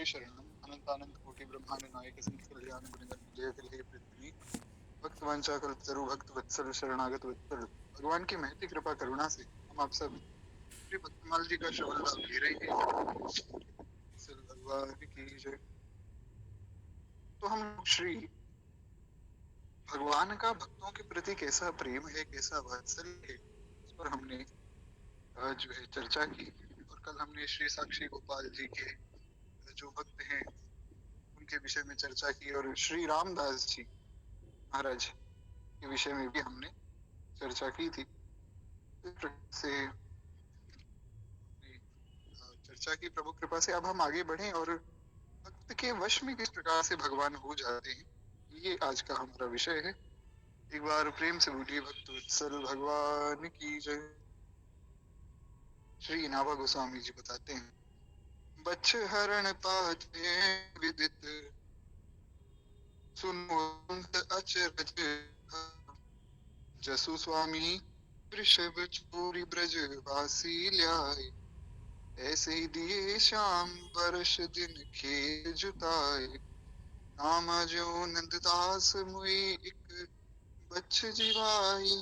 हरे शरणम अनंतानंत कोटि ब्रह्मांड नायक संत कल्याण गुणगण जय कले पृथ्वी भक्त वांछा कल्पतरु भक्त वत्सल शरणागत वत्सल। भगवान की महती कृपा करुणा से हम आप सब श्री भक्तमाल जी का श्रवण लाभ ले रहे हैं। भगवान की जय। तो हम श्री भगवान का भक्तों के प्रति कैसा प्रेम है, कैसा वात्सल्य है, इस पर हमने जो है चर्चा की। और कल हमने श्री साक्षी गोपाल जी के जो भक्त हैं उनके विषय में चर्चा की, और श्री रामदास जी महाराज के विषय में भी हमने चर्चा की थी। इस प्रकार से चर्चा की प्रभु कृपा से अब हम आगे बढ़े और भक्त के वश में किस प्रकार से भगवान हो जाते हैं, ये आज का हमारा विषय है। एक बार प्रेम से बोलिए भक्त वत्सल भगवान की जय। श्री नाभा गोस्वामी जी बताते हैं, बच्च हरण पाते विदित सुनो अचरज जसु स्वामी वृषभ चूरी ब्रज वासी ल्याए। ऐसे ही दिए श्याम वर्ष दिन खेत जुताए। नाम जो नंददास मुई एक बच्च जीवाई।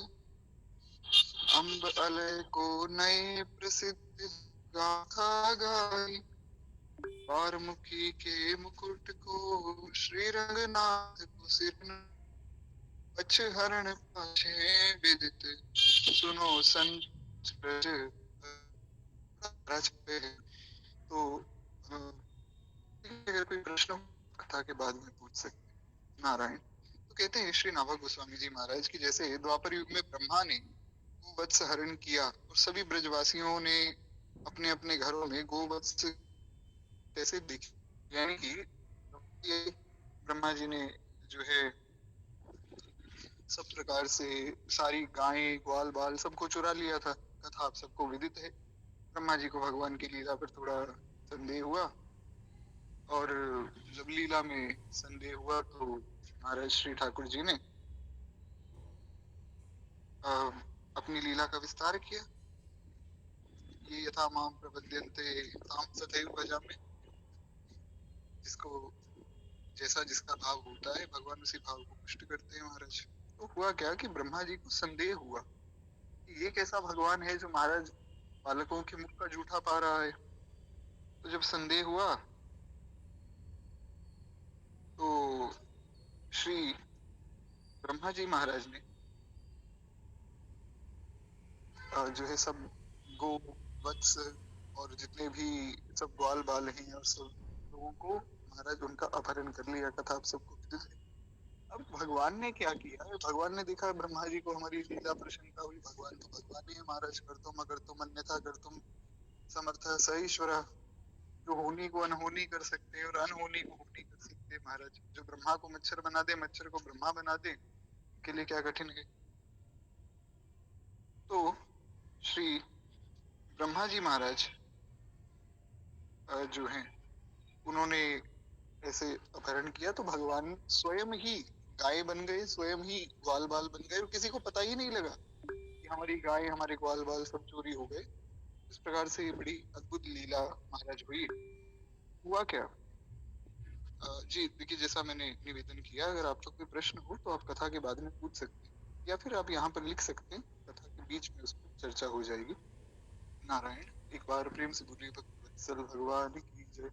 अम्ब अलय को नए प्रसिद्ध गाथा गाई। बारमुखी के मुकुट को श्री रंगनाथ को सिर। बच्च हरण पाछे विदित सुनो संत ब्रज रच पे। तो अगर कोई प्रश्न हो, कथा के बाद में पूछ सकते हैं। नारायण। तो कहते हैं श्री नाभा गोस्वामी जी महाराज की, जैसे द्वापर युग में ब्रह्मा ने गोवत्स हरण किया और सभी ब्रजवासियों ने अपने अपने घरों में गोवत्स कैसे दिखे, यानी कि ये ब्रह्मा जी ने जो है सब प्रकार से सारी गायें ग्वाल बाल सबको चुरा लिया था। कथा आप सबको विदित है। ब्रह्मा जी को भगवान की लीला पर थोड़ा संदेह हुआ, और जब लीला में संदेह हुआ तो महाराज श्री ठाकुर जी ने अपनी लीला का विस्तार किया। ये यथा माम प्रपद्यन्ते ताम तथैव भजामि। जिसको जैसा जिसका भाव होता है भगवान उसी भाव को पुष्ट करते हैं महाराज। तो हुआ क्या कि ब्रह्मा जी को संदेह हुआ कि ये कैसा भगवान है जो महाराज बालकों के मुख का जूठा पा रहा है। तो जब संदेह हुआ तो श्री ब्रह्मा जी महाराज ने जो है सब गो वत्स और जितने भी सब ग्वाल बाल हैं और सब लोगों को महाराज उनका अपहरण कर लिया। कथा आप सबको विदित है। अब भगवान ने क्या किया, भगवान ने देखा ब्रह्मा जी को हमारी लीला प्रशंसा हुई। भगवान तो भगवान ही है महाराज, कर तुम अगर तुम अन्यथा कर तुम समर्थ स ईश्वर। जो होनी को अनहोनी कर सकते हैं और अनहोनी को होनी कर सकते हैं महाराज। जो ब्रह्मा को मच्छर बना दे, मच्छर को ब्रह्मा बना दे, के लिए क्या कठिन है। तो श्री ब्रह्मा जी महाराज जो हैं उन्होंने ऐसे अपहरण किया तो भगवान स्वयं ही गाय बन गए, स्वयं ही ग्वाल बाल बन गए, और किसी को पता ही नहीं लगा कि हमारी गाय हमारे ग्वाल बाल सब चोरी हो गए। इस प्रकार से ये बड़ी अद्भुत लीला महाराज हुई। हुआ क्या, जी देखिए, जैसा मैंने निवेदन किया, अगर आप लोग कोई प्रश्न हो तो आप कथा के बाद में पूछ सकते हैं, या फिर आप यहाँ पर लिख सकते हैं, कथा के बीच में उस पर चर्चा हो जाएगी। नारायण। एक बार प्रेम से बोलिए भक्त वत्सल भगवान की जय।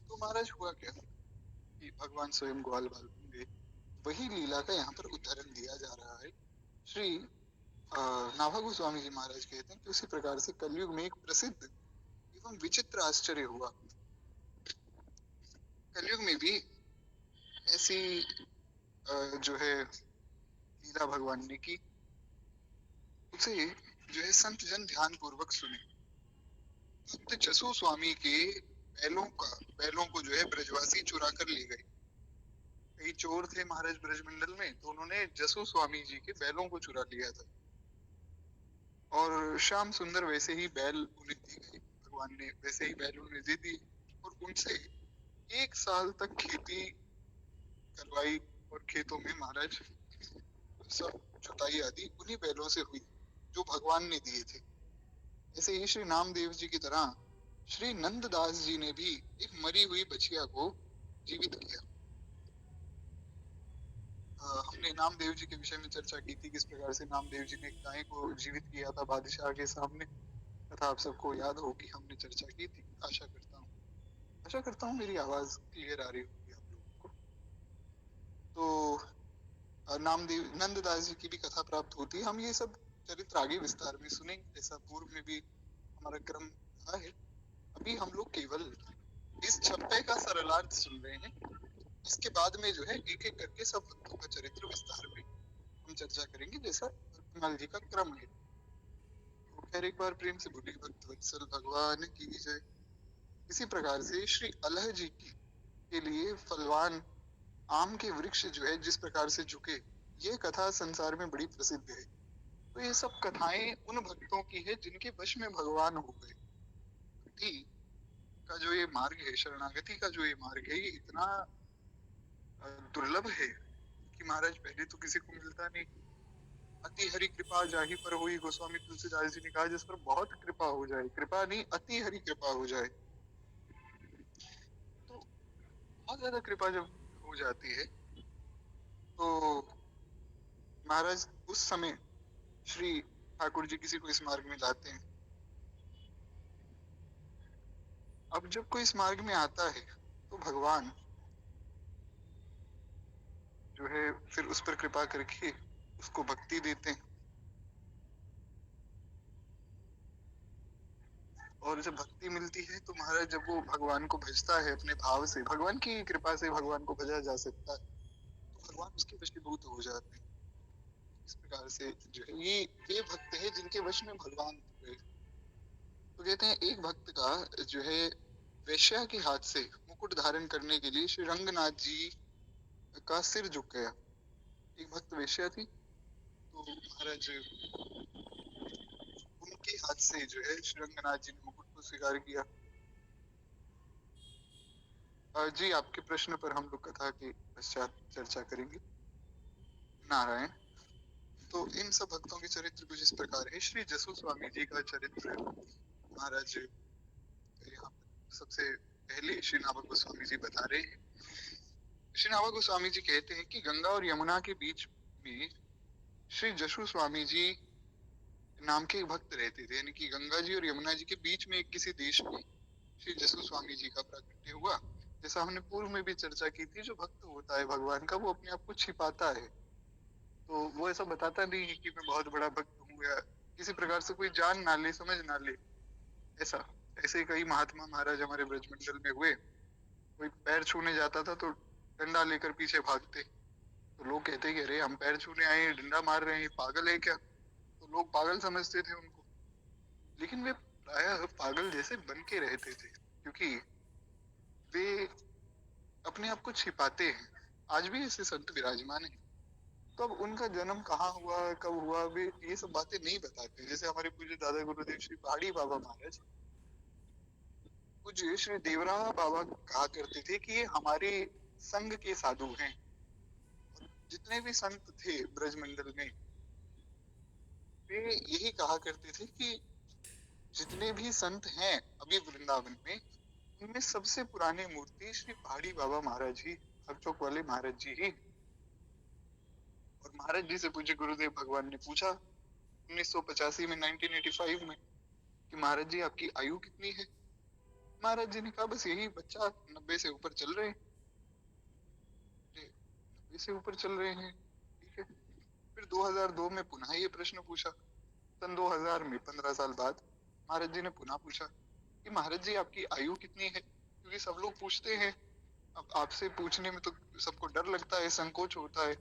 तो महाराज हुआ क्या कि भगवान स्वयं ग्वाल बाल बन गए। वही लीला का यहाँ पर उदाहरण दिया जा रहा है। श्री नाभा गोस्वामी जी महाराज कहते हैं कि उसी प्रकार से कलयुग में एक प्रसिद्ध एवं विचित्र आश्चर्य हुआ। कलयुग में भी ऐसी जो है लीला भगवान ने की, उसे जो है संत जन ध्यान पूर्वक सुने। भक्त जसु स्वामी के बैलों को जो है ब्रजवासी चुरा कर ले गए। कई चोर थे महाराज ब्रजमंडल में, तो उन्होंने जसु स्वामी जी के बैलों को चुरा लिया था, और श्याम सुंदर वैसे ही बैल उन्हें दी गई। भगवान ने वैसे ही बैल उन्हें दे दी, और उनसे 1 साल तक खेती करवाई, और खेतों में महाराज सब जुताई आदि उन्हीं बैलों से हुई जो भगवान ने दिए थे। ऐसे ही श्री नामदेव जी की तरह श्री नंददास जी ने भी एक मरी हुई बछिया को जीवित किया। हमने नामदेव जी के विषय में चर्चा की थी, किस प्रकार से नामदेव जी ने गाय को जीवित किया था बादशाह के सामने। कथा आप सबको याद होगी, हमने चर्चा की थी। आशा करता हूँ मेरी आवाज क्लियर आ रही होगी आप लोगों को। तो नामदेव नंददास जी की भी कथा प्राप्त होती है। हम ये सब चरित्र आगे विस्तार में सुनेंगे, जैसा पूर्व में भी हमारा क्रम रहा है। अभी हम लोग केवल इस छप्पे का सरलार्थ सुन रहे हैं। इसके बाद में जो है एक एक करके सब भक्तों का चरित्र विस्तार में हम चर्चा करेंगे, जैसा भक्तमाल जी का क्रम है। तो खैर एक बार प्रेम से बोलिए भक्त वत्सल भगवान की जय। इसी प्रकार से श्री अल्लाह जी की के लिए फलवान आम के वृक्ष जो है जिस प्रकार से झुके, ये कथा संसार में बड़ी प्रसिद्ध है। तो ये सब कथाएं उन भक्तों की है जिनके वश में भगवान हो गए। भक्ति का जो ये मार्ग है, शरणागति का जो ये मार्ग है, ये इतना दुर्लभ है कि महाराज पहले तो किसी को मिलता नहीं। अति हरि कृपा जाहि पर हुई, गोस्वामी तुलसीदास जी ने कहा, जिस पर बहुत कृपा हो जाए, कृपा नहीं अति हरि कृपा हो जाए। तो बहुत ज्यादा कृपा जब हो जाती है तो महाराज उस समय श्री ठाकुर जी किसी को इस मार्ग में लाते हैं। अब जब कोई इस मार्ग में आता है तो भगवान जो है फिर उस पर कृपा करके उसको भक्ति देते हैं। और जब भक्ति मिलती है तो महाराज जब वो भगवान को भजता है अपने भाव से, भगवान की कृपा से भगवान को भजा जा सकता है, तो भगवान उसके वशीभूत हो जाते हैं। इस प्रकार से जो है ये वे भक्त है जिनके वश में भगवान हो गए। तो कहते हैं एक भक्त का जो है वेश्या के हाथ से मुकुट धारण करने के लिए श्री रंगनाथ जी का सिर झुक गया। एक भक्त वेश्या थी, तो महाराज उनके हाथ से जो है श्री रंगनाथ जी ने मुकुट को स्वीकार किया। जी आपके प्रश्न पर हम लोग कथा के पश्चात चर्चा करेंगे। नारायण। तो इन सब भक्तों के चरित्र कुछ इस प्रकार है। श्री जसु स्वामी जी का चरित्र महाराज यहाँ पर सबसे पहले श्री नाभा गोस्वामी जी बता रहे हैं। श्री नाभा गोस्वामी जी कहते हैं कि गंगा और यमुना के बीच में श्री जसु स्वामी जी नाम के एक भक्त रहते थे, यानी कि गंगा जी और यमुना जी के बीच में किसी देश में श्री जसु स्वामी जी का प्राकट्य हुआ। जैसा हमने पूर्व में भी चर्चा की थी, जो भक्त होता है भगवान का वो अपने आप को छिपाता है। तो वो ऐसा बताता नहीं है कि मैं बहुत बड़ा भक्त हूँ, या किसी प्रकार से कोई जान ना ले, समझ ना ले। ऐसा ऐसे कई महात्मा महाराज हमारे ब्रजमंडल में हुए। कोई पैर छूने जाता था तो डंडा लेकर पीछे भागते। तो लोग कहते कि अरे हम पैर छूने आए, डंडा मार रहे हैं, पागल है क्या? तो लोग पागल समझते थे उनको। लेकिन वे प्रायः पागल जैसे बन के रहते थे, क्योंकि वे अपने आप को छिपाते हैं। आज भी ऐसे संत विराजमान हैं। तो अब उनका जन्म कहाँ हुआ, कब हुआ, वे ये सब बातें नहीं बताते। जैसे हमारे पूज्य दादा गुरुदेव श्री पहाड़ी बाबा महाराज, पूज्य श्री देवरा बाबा कहा करते थे कि ये हमारे संघ के साधु हैं। जितने भी संत थे ब्रजमंडल में, वे यही कहा करते थे कि जितने भी संत हैं अभी वृंदावन में, उनमें सबसे पुराने मूर्ति श्री पहाड़ी बाबा महाराज ही, हरचौक वाले महाराज जी ही। और महाराज जी से पूज्य गुरुदेव भगवान ने पूछा 1985 में, 1985 में, कि महाराज जी आपकी आयु कितनी है? महाराज जी ने कहा बस यही बच्चा, 90 से ऊपर चल रहे हैं। 90 से ऊपर चल रहे हैं, ठीक है। फिर 2002 में पुनः ये प्रश्न पूछा। सन 2000 में 15 साल बाद महाराज जी ने पुनः पूछा कि महाराज जी आपकी आयु कितनी है? क्योंकि सब लोग पूछते हैं। अब आपसे पूछने में तो सबको डर लगता है, संकोच होता है,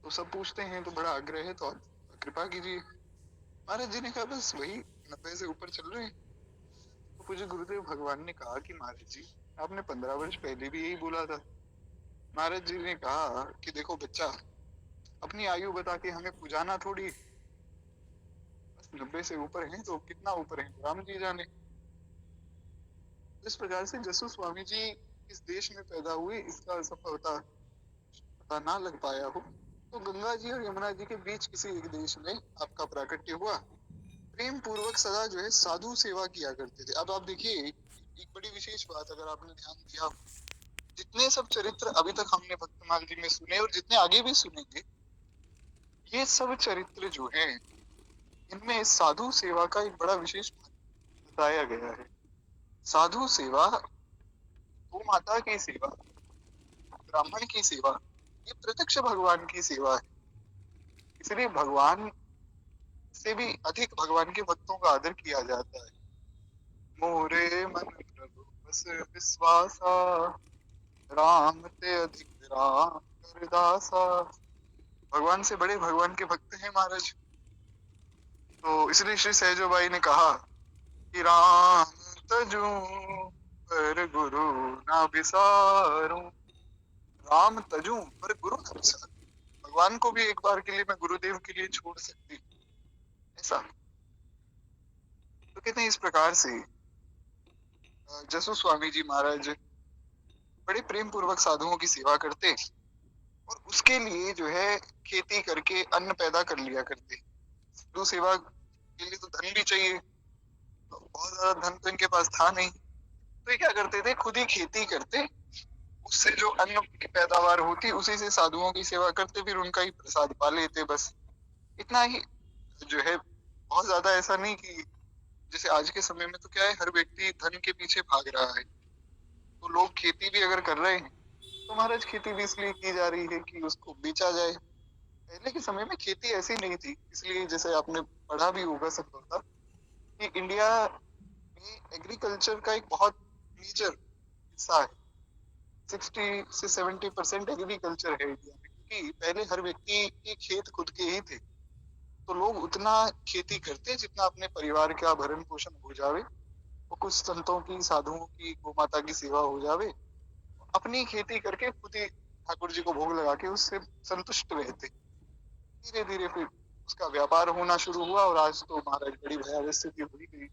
तो सब पूछते हैं, तो बड़ा आग्रह है, तो आप कृपा कीजिए। महाराज जी ने कहा बस वही 90 से ऊपर चल रहे हैं। तो पूज्य गुरुदेव भगवान ने कहा कि महाराज जी आपने 15 वर्ष पहले भी यही बोला था। महाराज जी ने कहा कि देखो बच्चा, अपनी आयु बता के हमें पुजाना थोड़ी, बस 90 से ऊपर हैं तो कितना ऊपर है राम जी जाने। इस प्रकार से जसु स्वामी जी इस देश में पैदा हुए, इसका सफलता पता ना लग पाया हो, तो गंगा जी और यमुना जी के बीच किसी एक देश में आपका प्राकट्य हुआ। प्रेम पूर्वक सदा जो है साधु सेवा किया करते थे। अब आप देखिए एक बड़ी विशेष बात, अगर आपने ध्यान दिया, जितने सब चरित्र अभी तक हमने भक्तमाल जी में सुने और जितने आगे भी सुनेंगे, ये सब चरित्र जो है इनमें साधु सेवा का एक बड़ा विशेष महत्व बताया गया है। साधु सेवा, गौ माता की सेवा, ब्राह्मण की सेवा, ये प्रत्यक्ष भगवान की सेवा है। इसलिए भगवान से भी अधिक भगवान के भक्तों का आदर किया जाता है। मोरे मन प्रभु बस विश्वासा, राम ते अधिक राम करदासा। भगवान से बड़े भगवान के भक्त हैं महाराज। तो इसलिए श्री सहजोबाई ने कहा कि राम तजू पर गुरु ना बिसारूं, राम तजू पर गुरु ना बिसारूं। भगवान को भी एक बार के लिए मैं गुरुदेव के लिए छोड़ सकती, ऐसा। तो कहते हैं इस प्रकार से जसु स्वामी जी महाराज बड़े प्रेम पूर्वक साधुओं की सेवा करते और उसके लिए जो है खेती करके अन्न पैदा कर लिया करते। साधु सेवा के लिए तो धन भी चाहिए, तो बहुत ज्यादा धन तो इनके पास था नहीं, तो ये क्या करते थे, खुद ही खेती करते, उससे जो अन्न की पैदावार होती उसी से साधुओं की सेवा करते, फिर उनका ही प्रसाद पा लेते, बस इतना ही जो है। बहुत ज्यादा ऐसा नहीं कि जैसे आज के समय में तो क्या है, हर व्यक्ति धन के पीछे भाग रहा है। तो लोग खेती भी अगर कर रहे हैं तो महाराज खेती भी इसलिए की जा रही है कि उसको बेचा जाए। पहले के समय में खेती ऐसी नहीं थी, इसलिए जैसे आपने पढ़ा भी होगा संभवतः कि इंडिया में एग्रीकल्चर का एक बहुत मेजर हिस्सा है। 60 से 70% एग्रीकल्चर है इंडिया में, क्योंकि पहले हर व्यक्ति के खेत खुद के ही थे। तो लोग उतना खेती करते जितना अपने परिवार का भरण पोषण हो जावे, और कुछ संतों की, साधुओं की, गौ माता की सेवा हो जावे, अपनी खेती करके खुद ही ठाकुर जी को भोग लगा के उससे संतुष्ट रहते। धीरे धीरे फिर उसका व्यापार होना शुरू हुआ और आज तो महाराज बड़ी भयावह स्थिति हुई गई।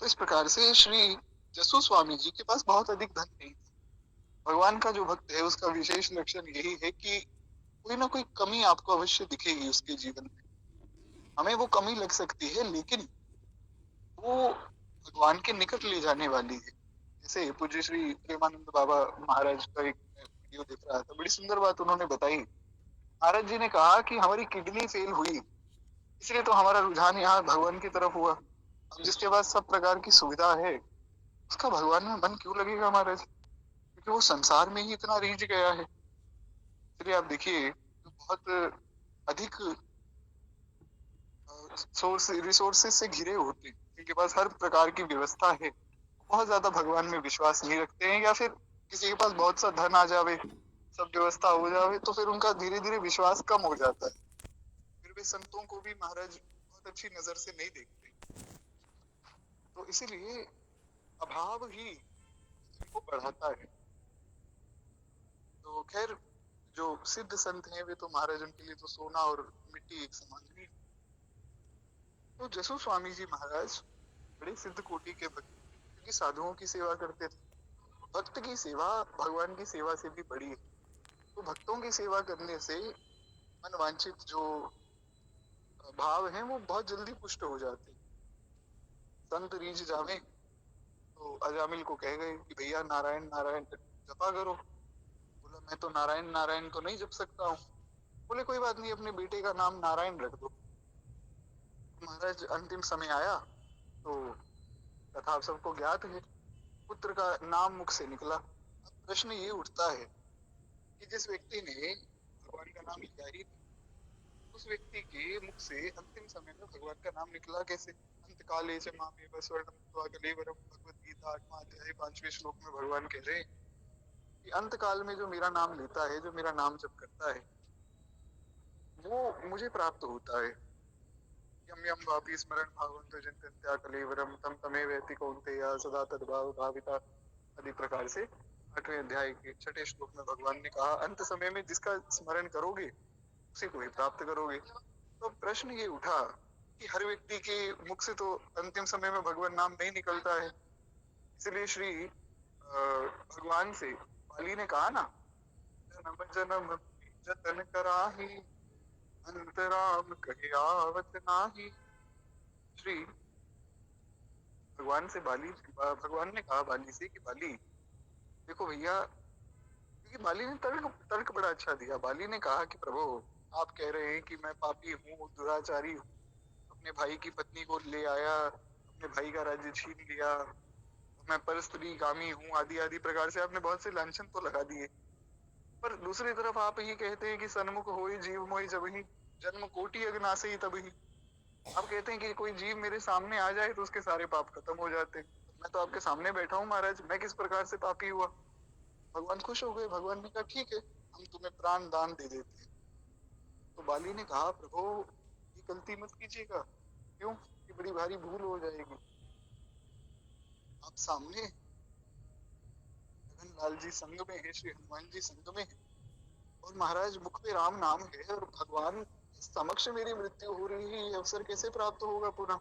तो इस प्रकार से श्री जसु स्वामी जी के पास बहुत अधिक धन नहीं था। भगवान का जो भक्त है उसका विशेष लक्षण यही है कि कोई ना कोई कमी आपको अवश्य दिखेगी उसके जीवन में। हमें वो कमी लग सकती है, लेकिन वो भगवान के निकट ले जाने वाली है। जैसे पूज्य श्री प्रेमानंद बाबा महाराज का एक वीडियो देख रहा था, बड़ी सुंदर बात उन्होंने बताई। महाराज जी ने कहा कि हमारी किडनी फेल हुई, इसलिए तो हमारा रुझान यहाँ भगवान की तरफ हुआ। अब जिसके पास सब प्रकार की सुविधा है उसका भगवान में मन क्यों लगेगा महाराज, क्योंकि वो संसार में ही इतना रीझ गया है। इसलिए आप देखिए जो बहुत अधिक सोर्स रिसोर्सेज से घिरे होते हैं, जिनके पास हर प्रकार की व्यवस्था है, बहुत ज्यादा भगवान में विश्वास नहीं रखते हैं, या फिर किसी के पास बहुत सा धन आ जावे, सब व्यवस्था हो जावे, तो फिर उनका धीरे धीरे विश्वास कम हो जाता है। फिर वे संतों को भी महाराज बहुत अच्छी नजर से नहीं देखते। तो इसीलिए अभाव ही इनको बढ़ाता है। तो खैर जो सिद्ध संत हैं वे तो महाराज उनके लिए तो सोना और मिट्टी एक समान ही। तो जसु स्वामी जी महाराज बड़े सिद्ध कोटि के भक्त, क्योंकि साधुओं की सेवा करते थे। भक्त की सेवा भगवान की सेवा से भी बड़ी है। तो भक्तों की सेवा करने से मन वांछित जो भाव हैं वो बहुत जल्दी पुष्ट हो जाते हैं। संत रीझ जावे तो अजामिल को कह गए कि भैया नारायण नारायण जपा करो। बोला मैं तो नारायण नारायण तो नहीं जप सकता हूँ। बोले कोई बात नहीं, अपने बेटे का नाम नारायण रख दो। महाराज अंतिम समय आया तो कथा आप सबको ज्ञात है, पुत्र का नाम मुख से निकला। अब प्रश्न ये उठता है कि जिस व्यक्ति ने भगवान का नाम लिया ही नहीं, उस व्यक्ति के मुख से अंतिम समय में भगवान का नाम निकला कैसे। अंत काले च मामेव स्वर्णं कलेवरम, भगवत गीता 8वां अध्याय 5वें श्लोक में भगवान कह रहे हैं कि अंत काल में जो मेरा नाम लेता है, जो मेरा नाम जप करता है, वो मुझे प्राप्त होता है। यम यम वापि स्मरण भावन्तो चिंतन्त्या कलेवरम तम तमेवेति कौन्तेय सदा तद्भाव भाविता आदि प्रकार से 8वें अध्याय के 6ठे श्लोक में भगवान ने कहा अंत समय में जिसका स्मरण करोगे उसी को ही प्राप्त करोगे। तो प्रश्न ये उठा कि हर व्यक्ति के मुख से तो अंतिम समय में भगवान नाम नहीं निकलता है। इसलिए श्री भगवान से बाली ने कहा ना, जन्म जन्म जतन कराही अंतराम कहे आवत नाही। श्री भगवान से भगवान ने कहा बाली से कि बाली देखो भैया, क्योंकि बाली ने तर्क तर्क बड़ा अच्छा दिया। बाली ने कहा कि प्रभु, आप कह रहे हैं कि मैं पापी हूँ, दुराचारी हूँ, अपने भाई की पत्नी को ले आया, अपने भाई का राज्य छीन लिया, मैं परस्त्री कामी हूँ, आदि आदि प्रकार से आपने बहुत से लांछन तो लगा दिए। पर दूसरी तरफ आप ही कहते हैं कि सन्मुख होई जीव मोहि जब ही, जन्म कोटि अगनासे ही तब ही। आप कहते हैं कि कोई जीव मेरे सामने आ जाए तो उसके सारे पाप खत्म हो जाते हैं। मैं तो आपके सामने बैठा हूँ महाराज, मैं किस प्रकार से पापी हुआ? भगवान खुश हो गए। भगवान ने कहा ठीक है, हम तुम्हें प्राण दान दे देते हैं। तो बाली ने कहा प्रभु, ये गलती मत कीजिएगा। क्यों? ये बड़ी भारी भूल हो जाएगी। आप सामने गगन लाल जी संग में है, श्री हनुमान जी संग में है, और महाराज मुख पे राम नाम है, और भगवान समक्ष मेरी मृत्यु हो रही है, ये अवसर कैसे प्राप्त होगा पुनः?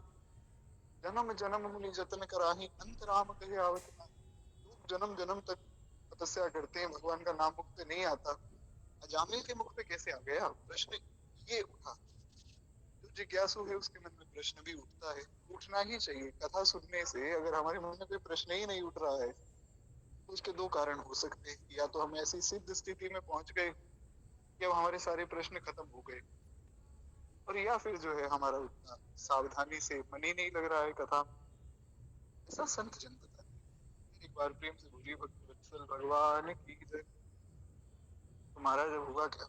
जन्म जन्म मुनि जतन कराही, अंत राम कहे आवत ना। लोग जन्म जन्म तक तपस्या करते हैं, भगवान का नाम मुख पे नहीं आता, अजामिल के मुख पे कैसे आ गया? प्रश्न ये उठा। जो जिज्ञासु है उसके मन में प्रश्न भी उठता है, उठना ही चाहिए। कथा सुनने से अगर हमारे मन में कोई प्रश्न ही नहीं उठ रहा है तो उसके दो कारण हो सकते हैं। या तो हम ऐसी सिद्ध स्थिति में पहुंच गए कि अब हमारे सारे प्रश्न खत्म हो गए, और या फिर जो है हमारा उतना सावधानी से मन ही नहीं लग रहा है कथा में। ऐसा संत जन बताते हैं। एक बार प्रेम से बोलिए भक्त वत्सल भगवान की जय। तो महाराज अब हुआ क्या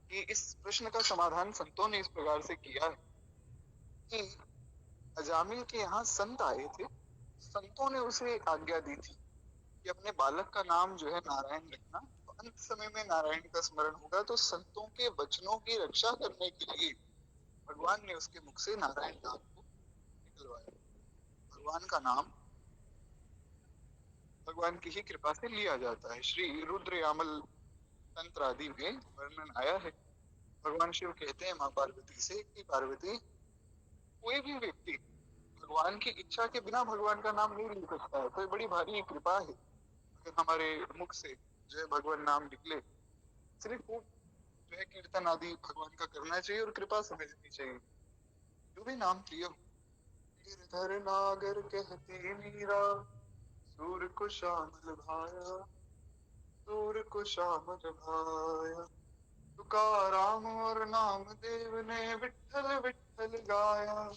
कि इस प्रश्न का समाधान संतों ने इस प्रकार से किया है कि अजामिल के यहाँ संत आए थे। संतों ने उसे एक आज्ञा दी थी कि अपने बालक का नाम जो है नारायण रखना, तो अंत समय में नारायण का स्मरण होगा। तो संतों के वचनों की रक्षा करने के लिए भगवान ने उसके मुख से नारायण नाम को निकलवाया। भगवान का नाम भगवान की ही कृपा से लिया जाता है। श्री रुद्र यामल तंत्र आदि में वर्णन आया है। भगवान शिव कहते हैं माँ पार्वती से कि पार्वती, कोई भी व्यक्ति भगवान की इच्छा के बिना भगवान का नाम नहीं ले सकता है। तो ये बड़ी भारी कृपा है अगर हमारे मुख से जो है भगवान नाम निकले। सिर्फ वो जो है कीर्तन आदि भगवान का करना चाहिए और कृपा समझनी चाहिए। जो भी नाम प्रिय हो। गिरधर नागर कहती मीरा, सूर को श्यामल भाया, सूर को श्यामल भाया। तुकाराम और नामदेव ने विठ्ठल विठ्ठल गाया।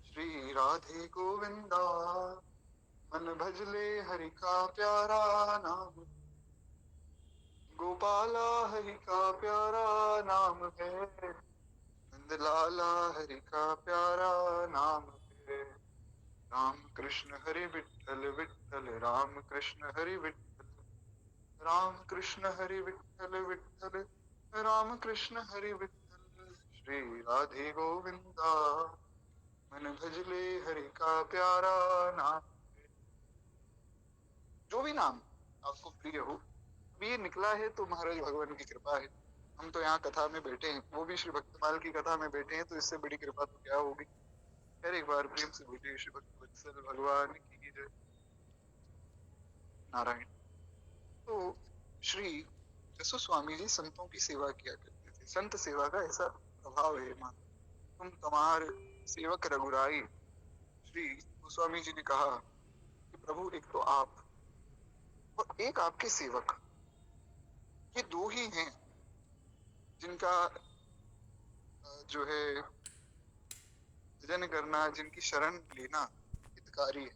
श्री राधे गोविंदा, मन भजले हरि का प्यारा नाम, गोपाला हरि का प्यारा नाम है, नंद लाला हरि का प्यारा नाम है। राम कृष्ण हरि विठ्ठल विठ्ठल, राम कृष्ण हरि विठ्ठल, राम कृष्ण हरि विठ्ठल विठ्ठल, राम कृष्ण हरि विठ्ठल। श्री राधे गोविंदा, मन भजले हरि का प्यारा नाम। जो भी नाम आपको प्रिय हो, अब ये निकला है तो महाराज भगवान की कृपा है। हम तो यहाँ कथा में बैठे हैं, वो भी श्री भक्तमाल की कथा में बैठे हैं, तो इससे बड़ी कृपा तो क्या होगी। फिर एक बार प्रेम से बोलिए श्री भक्त वत्सल भगवान की जय। नारायण। तो श्री जसु स्वामी जी संतों की सेवा किया करते थे। संत सेवा का ऐसा प्रभाव है। मान तुम तमार सेवक रघुराई। श्री गोस्वामी जी ने कहा कि प्रभु, एक तो आप और एक आपके सेवक, ये दो ही हैं जिनका जो है भजन करना, जिनकी शरण लेना हितकारी है।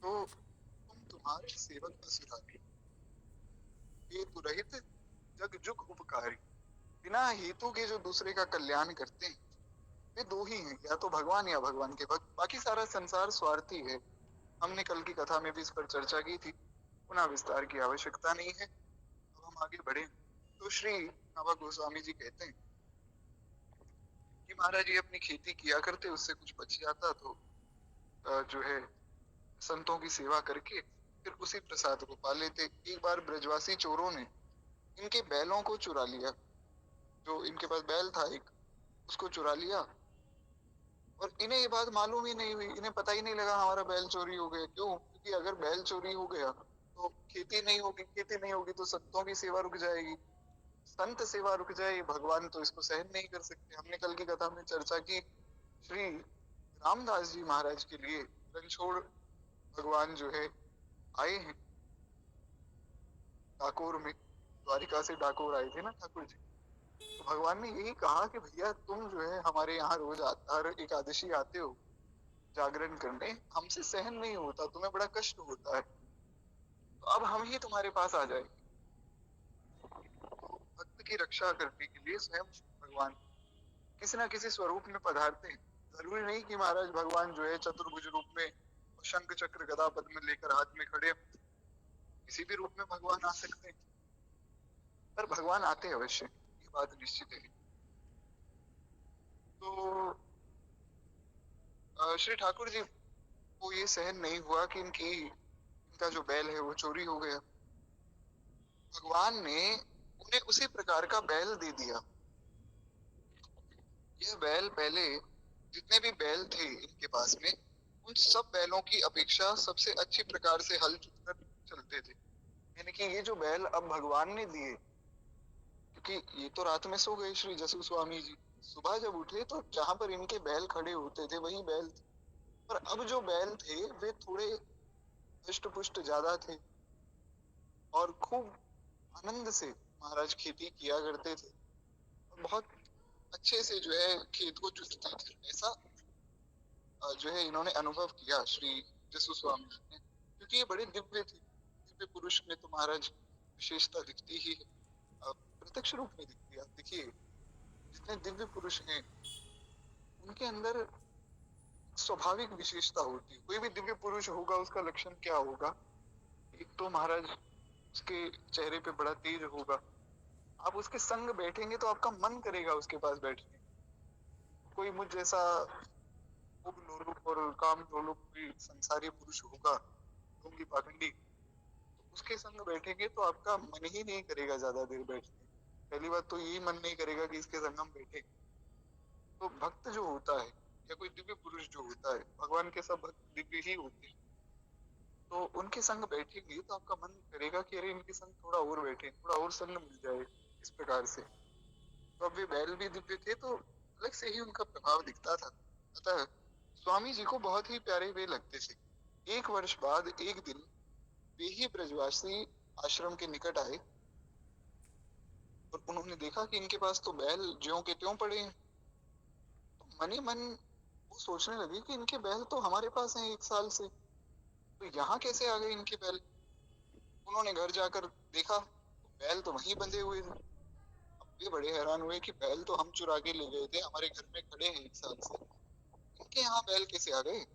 तो तुम तुम्हारे सेवक असुरारी, हेतु रहित जग जुग उपकारी। बिना हेतु के जो दूसरे का कल्याण करते हैं वे दो ही हैं, या तो भगवान या भगवान के भक्त। बाकी सारा संसार स्वार्थी है। हमने कल की कथा में भी इस पर चर्चा की थी, पुनः विस्तार की आवश्यकता नहीं है। अब हम आगे बढ़े। तो श्री नवा गोस्वामी जी कहते हैं कि महाराज जी अपनी खेती किया करते, उससे कुछ बच जाता तो जो है संतों की सेवा करके फिर उसी प्रसाद को पा लेते। एक बार ब्रजवासी चोरों ने इनके बैलों को चुरा लिया। जो इनके पास बैल था एक, उसको चुरा लिया, और इन्हें ये बात मालूम ही नहीं हुई। इन्हें पता ही नहीं लगा हमारा बैल चोरी हो गया। क्यों? क्योंकि अगर बैल चोरी हो गया तो खेती नहीं होगी, खेती नहीं होगी तो संतों की सेवा रुक जाएगी। संत सेवा रुक जाए, भगवान तो इसको सहन नहीं कर सकते। हमने कल की कथा में चर्चा की श्री रामदास जी महाराज के लिए रणछोड़ भगवान जो है आए हैं डाकोर में। द्वारिका से डाकोर आए थे ना ठाकुर जी। तो भगवान ने यही कहा कि भैया तुम जो है हमारे यहाँ रोज हर एकादशी आते हो जागरण करने, हमसे सहन नहीं होता, तुम्हें बड़ा कष्ट होता है, तो अब हम ही तुम्हारे पास आ जाए। भक्त की रक्षा करने के लिए स्वयं भगवान किसी ना किसी स्वरूप में पधारते हैं। जरूरी नहीं कि महाराज भगवान जो है चतुर्भुज रूप में शंख चक्र गदा पद्म लेकर हाथ में खड़े, किसी भी रूप में भगवान आ सकते हैं, पर भगवान आते हैं अवश्य, ये बात निश्चित है। तो श्री ठाकुर जी को ये सहन नहीं हुआ कि इनका जो बैल है वो चोरी हो गया। भगवान ने उन्हें उसी प्रकार का बैल दे दिया। यह बैल पहले जितने भी बैल थे इनके पास में, उन सब बैलों की अपेक्षा सबसे अच्छी प्रकार से हल जुत कर चलते थे। यानी कि ये जो बैल अब भगवान ने दिए, क्योंकि ये तो रात में सो गए श्री जसु स्वामी जी, सुबह जब उठे तो जहां पर इनके बैल खड़े होते थे वही बैल थे। पर अब जो बैल थे वे थोड़े हृष्ट पुष्ट ज्यादा थे और खूब आनंद से महाराज खेती किया करते थे और बहुत अच्छे से जो है खेत को जोतते थे। ऐसा जो है इन्होंने अनुभव किया श्री जसु स्वामी जी ने, क्योंकि ये बड़े दिव्य थे। दिव्य पुरुष में तो महाराज विशेषता दिखती ही है, प्रत्यक्ष रूप में दिखती है। आप देखिए जितने दिव्य पुरुष हैं उनके अंदर स्वाभाविक विशेषता होती है। कोई भी दिव्य पुरुष होगा उसका लक्षण क्या होगा? एक तो महाराज उसके चेहरे पे बड़ा तेज होगा, आप उसके संग बैठेंगे तो आपका मन करेगा उसके पास बैठने। कोई मुझ जैसा खूब लोलुप और काम लोलुप कोई संसारी पुरुष होगा, ढोंगी पाखंडी, तो उसके संग बैठेंगे तो आपका मन ही नहीं करेगा ज्यादा देर बैठने। पहली बात तो यही मन नहीं करेगा कि इसके संग हम बैठे। तो भक्त जो होता है या कोई दिव्य पुरुष जो होता है, भगवान के सब भक्त दिव्य ही होते हैं, तो उनके संग बैठेंगे तो आपका मन करेगा कि अरे इनके संग थोड़ा और बैठे, थोड़ा और संग मिल जाए, इस प्रकार से। तो अब वे बैल भी दिव्य थे तो अलग से ही उनका प्रभाव दिखता था। अतः स्वामी जी को बहुत ही प्यारे वे लगते थे। एक वर्ष बाद एक दिन वे ही ब्रजवासी आश्रम के निकट आए और उन्होंने देखा कि इनके पास तो बैल ज्यों के त्यों पड़े हैं। तो मन ही मन वो सोचने लगे कि इनके बैल तो हमारे पास हैं 1 साल से, तो यहाँ कैसे आ गए इनके बैल। उन्होंने घर जाकर देखा तो बैल तो वहीं बंधे हुए थे। अब ये बड़े हैरान हुए कि बैल तो हम चुरा के ले गए थे, हमारे घर में खड़े हैं 1 साल से, इनके यहाँ बैल कैसे आ गए।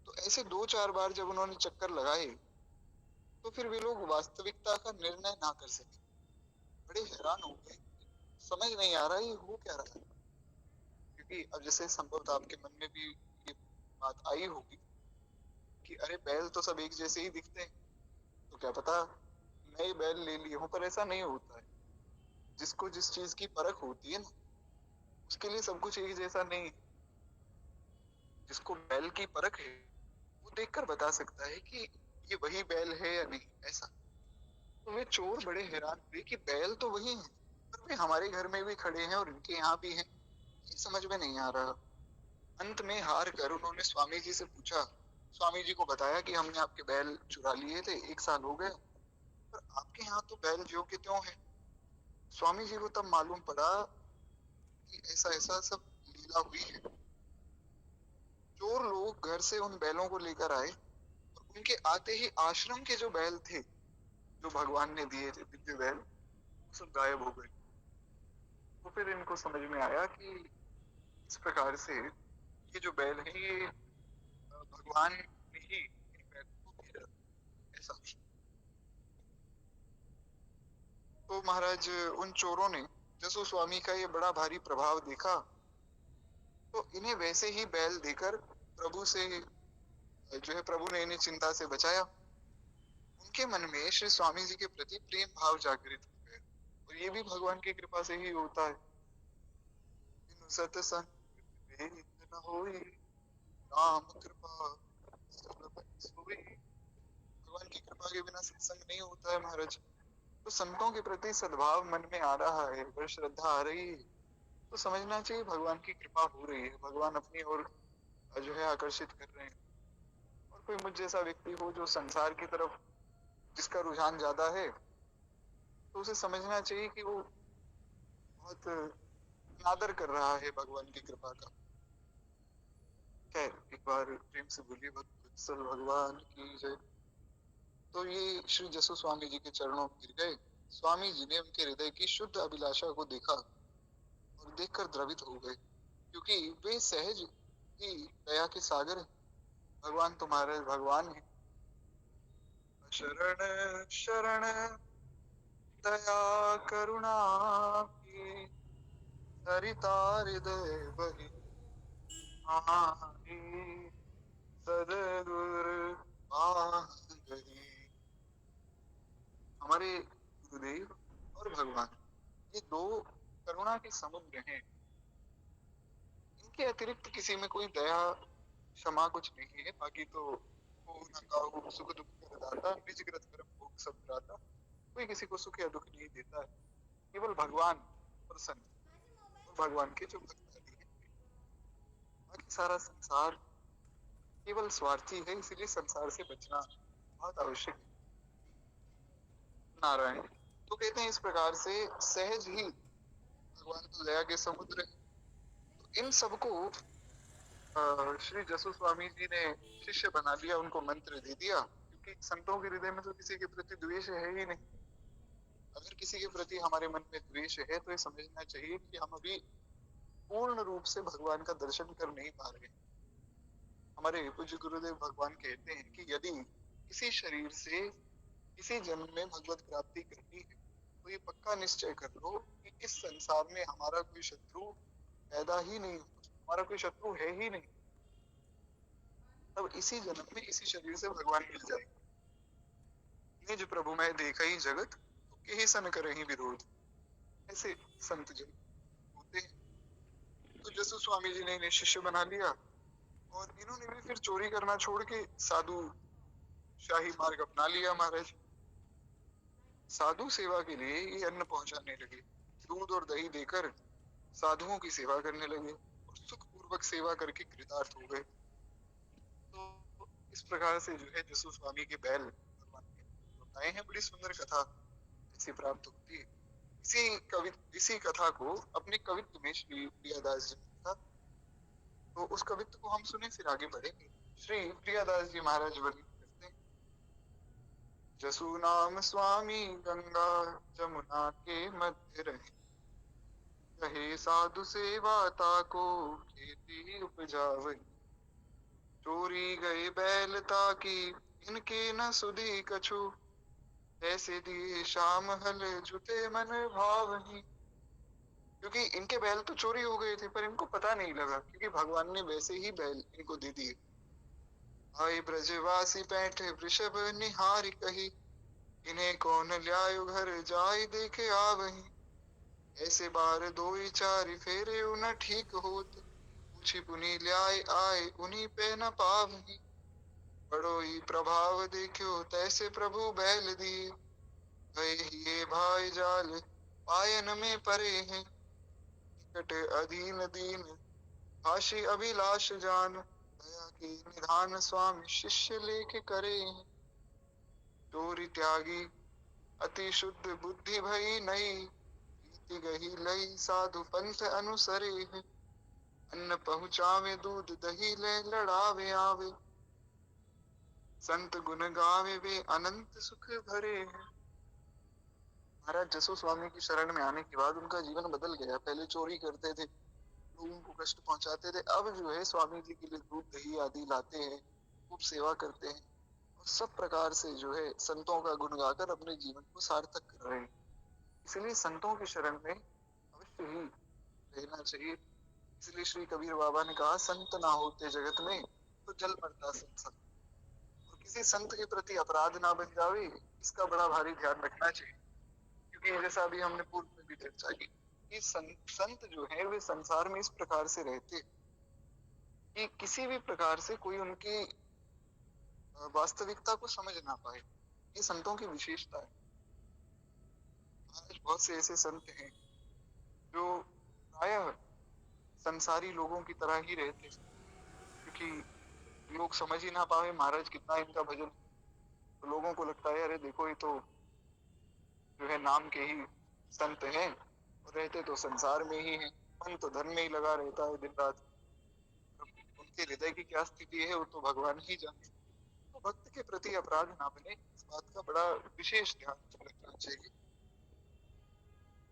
तो ऐसे 2-4 बार जब उन्होंने चक्कर लगाए तो फिर वे लोग वास्तविकता का निर्णय ना कर सके, बड़े हैरान हो गए, समझ नहीं आ रहा ये हो क्या रहा है। क्योंकि अब जैसे संभवतः आपके मन में भी ये बात आई होगी कि अरे बैल तो सब एक जैसे ही दिखते हैं, तो क्या पता नए बैल ले लिए हो। पर ऐसा नहीं होता है। जिसको जिस चीज की परख होती है ना, उसके लिए सब कुछ एक जैसा नहीं है। जिसको बैल की परख है वो देखकर बता सकता है कि ये वही बैल है या नहीं, ऐसा। तो वे चोर बड़े हैरान हुए कि बैल तो वही है, पर वे हमारे घर में भी खड़े हैं और इनके यहाँ भी हैं, ये समझ में नहीं आ रहा। अंत में हार कर उन्होंने स्वामी जी से पूछा, स्वामी जी को बताया कि हमने आपके बैल चुरा लिए थे, 1 साल हो गए, पर आपके यहाँ तो बैल ज्यों के त्यों है। स्वामी जी को तब मालूम पड़ा कि ऐसा ऐसा सब लीला हुई है। चोर लोग घर से उन बैलों को लेकर आए और उनके आते ही आश्रम के जो बैल थे, जो भगवान ने दिए थे दिव्य बैल, वो सब गायब हो गए। तो फिर इनको समझ में आया कि इस प्रकार से ये जो बैल है ये भगवान ने ही इन बैलों को भेजा, ऐसा। तो महाराज उन चोरों ने जसु स्वामी का ये बड़ा भारी प्रभाव देखा, तो इन्हें वैसे ही बैल देकर प्रभु से जो है प्रभु ने इन्हें चिंता से बचाया। उनके मन में श्री स्वामी जी के प्रति प्रेम भाव जागृत हो गया, और ये भी भगवान की कृपा से ही होता है। बिनु सतसंग विवेक न होई, राम कृपा सुलभ सोई। भगवान की कृपा के बिना सत्संग नहीं होता है महाराज। तो संतों के प्रति सद्भाव मन में आ रहा है, बड़ी श्रद्धा आ रही है, तो समझना चाहिए भगवान की कृपा हो रही है, भगवान अपनी ओर जो है आकर्षित कर रहे हैं। और कोई मुझ जैसा व्यक्ति हो जो संसार की तरफ जिसका रुझान ज्यादा है, तो उसे समझना चाहिए कि वो बहुत अनादर कर रहा है भगवान की कृपा का। खैर, एक बार प्रेम से बोलिए भक्तवत्सल भगवान की जय। तो ये श्री जसु स्वामी जी के चरणों में गिर गए। स्वामी जी ने उनके हृदय की शुद्ध अभिलाषा को देखा और देखकर द्रवित हो गए, क्योंकि वे सहज ही दया के सागर हैं। भगवान तुम्हारे भगवान है। शरण शरण दया करुणा की सरिता हृदय बहि आही सदगुर पाहि। हमारे गुरुदेव और भगवान, ये दो करुणा के समुद्र हैं। इनके अतिरिक्त किसी में कोई दया क्षमा कुछ नहीं है। बाकी तो को न काहू सुख दुख कर दाता, निज कृत कर्म भोग सब दाता। कोई किसी को सुख या दुख नहीं देता है। केवल भगवान और संत और भगवान के जो भक्त आदि हैं। बाकी सारा संसार केवल स्वार्थी है, इसीलिए संसार से बचना बहुत आवश्यक है। नारायण तो कहते हैं इस प्रकार से सहज ही भगवान तो दया के समुद्र है। तो इन सबको श्री जसु स्वामी जी ने शिष्य बना लिया, उनको मंत्र दे दिया, क्योंकि संतों के हृदय में तो किसी के प्रति द्वेष है ही नहीं। अगर किसी के प्रति हमारे मन में द्वेष है तो ये समझना चाहिए कि हम अभी पूर्ण रूप से भगवान का दर्शन कर नहीं पा रहे। हमारे पूज्य गुरुदेव भगवान कहते हैं कि यदि किसी शरीर से किसी जन्म में भगवत प्राप्ति करनी है, तो ये पक्का निश्चय कर लो कि इस संसार में हमारा कोई शत्रु पैदा ही नहीं होगा, हमारा कोई शत्रु है ही नहीं। तब इसी जन्म में इसी शरीर से भगवान मिल जाएंगे। निज प्रभु मैं देखा ही जगत, तो के ही सन करे ही विरोध। ऐसे संत जन होते हैं। तो जसु स्वामी जी ने इन्हें शिष्य बना लिया और इन्होंने भी फिर चोरी करना छोड़ के साधु शाही मार्ग अपना लिया। महाराज साधु सेवा के लिए ये अन्न पहुंचाने लगे, दूध और दही देकर साधुओं की सेवा करने लगे और सुख पूर्वक सेवा करके कृतार्थ हो गए। तो इस प्रकार से जो है जसु स्वामी के बैल भगवान के बताए हैं। बड़ी सुंदर कथा ऐसी प्राप्त होती है। इसी कथा को अपने कवित्व में श्री प्रियादास जी ने लिखा। तो उस कवित्व को हम सुने फिर आगे बढ़ेंगे। श्री प्रियादास जी महाराज वर्णित करते हैं, जसु नाम स्वामी गंगा जमुना के मध्य रहे, कहे साधु सेवा ताको खेती उपजावही। चोरी गए बैल ताकि इनके न सुधी कछु, ऐसे दिए शाम हल जुटे मन भावही। क्योंकि इनके बैल तो चोरी हो गए थे पर इनको पता नहीं लगा, क्योंकि भगवान ने वैसे ही बैल इनको दे दिए। आए ब्रजवासी बैठे वृषभ निहारी कही, इन्हें कौन ल्यायो घर जाय देखे आवही। ऐसे बार दोई चारि फेरे उन ठीक होत, पूछी पुनि ल्याय आए उन्हीं पे न पावही। बड़ो ही प्रभाव देखो तैसे प्रभु बैल दिए, गए ही ये भाई जाल पायन में परे हैं। निकट अधीन दीन आशी अभिलाष जान, दया के निधान स्वामी शिष्य लेके करे हैं। चोरी त्यागी अति शुद्ध बुद्धि भई नई, रीति गही लई साधु पंथ अनुसरे हैं। अन्न पहुँचावे दूध दही ले लड़ावे आवे, संत गुण गावे वे अनंत सुख भरे हैं। महाराज जसु स्वामी की शरण में आने के बाद उनका जीवन बदल गया। पहले चोरी करते थे, लोगों को कष्ट पहुंचाते थे, अब जो है स्वामी जी के लिए दूध दही आदि लाते हैं, खूब सेवा करते हैं और सब प्रकार से जो है संतों का गुण गाकर अपने जीवन को सार्थक कर रहे हैं। इसलिए संतों की शरण में अवश्य ही रहना चाहिए। इसलिए श्री कबीर बाबा ने कहा, संत ना होते जगत में तो जल पड़ता संसार। और किसी संत के प्रति अपराध ना बन जावे, इसका बड़ा भारी ध्यान रखना चाहिए। क्योंकि जैसा अभी हमने पूर्व में भी चर्चा की कि संत जो है वे संसार में इस प्रकार से रहते कि किसी भी प्रकार से कोई उनकी वास्तविकता को समझ ना पाए। ये संतों की विशेषता है। आज बहुत से ऐसे संत हैं जो प्रायः संसारी लोगों की तरह ही रहते, क्योंकि लोग समझ ही ना पाए महाराज कितना इनका भजन। तो लोगों को लगता है अरे देखो ये तो जो है नाम के ही संत हैं और रहते तो संसार में ही हैं, मन तो धन में ही लगा रहता है दिन रात। अब उनके हृदय की क्या स्थिति है वो तो भगवान ही जाने। तो भक्त के प्रति अपराध ना बने, इस बात का बड़ा विशेष ध्यान रखना चाहिए।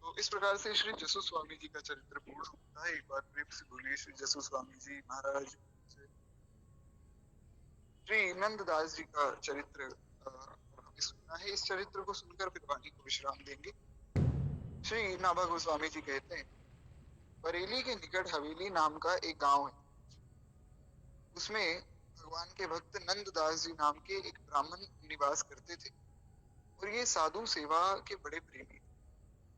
तो इस प्रकार से श्री जसु स्वामी जी का चरित्र पूर्ण होता है। एक बार प्रेम से बोलिए श्री जसु स्वामी जी महाराज। श्री नंददास जी का चरित्र हमने सुना है। इस चरित्र को सुनकर फिर वाणी को विश्राम देंगे। श्री नाभा गोस्वामी जी कहते हैं, बरेली के निकट हवेली नाम का एक गांव है। उसमें भगवान के भक्त नंददास जी नाम के एक ब्राह्मण निवास करते थे और ये साधु सेवा के बड़े प्रेमी थे।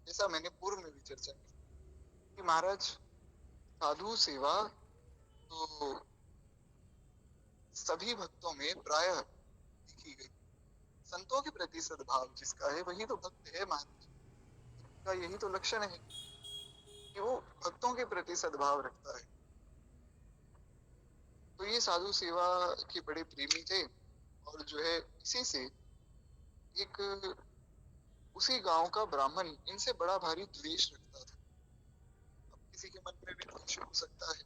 जैसा मैंने पूर्व में भी चर्चा की कि महाराज साधु सेवा तो सभी भक्तों में प्रायः देखी गई। संतों के प्रति सद्भाव जिसका है वही तो भक्त है महाराज। का यही तो लक्षण है कि वो भक्तों के प्रति सद्भाव रखता है। तो ये साधु सेवा के बड़े प्रेमी थे और जो है इसी से एक उसी गांव का ब्राह्मण इनसे बड़ा भारी द्वेष रखता था। अब किसी के मन में भी द्वेष हो सकता है।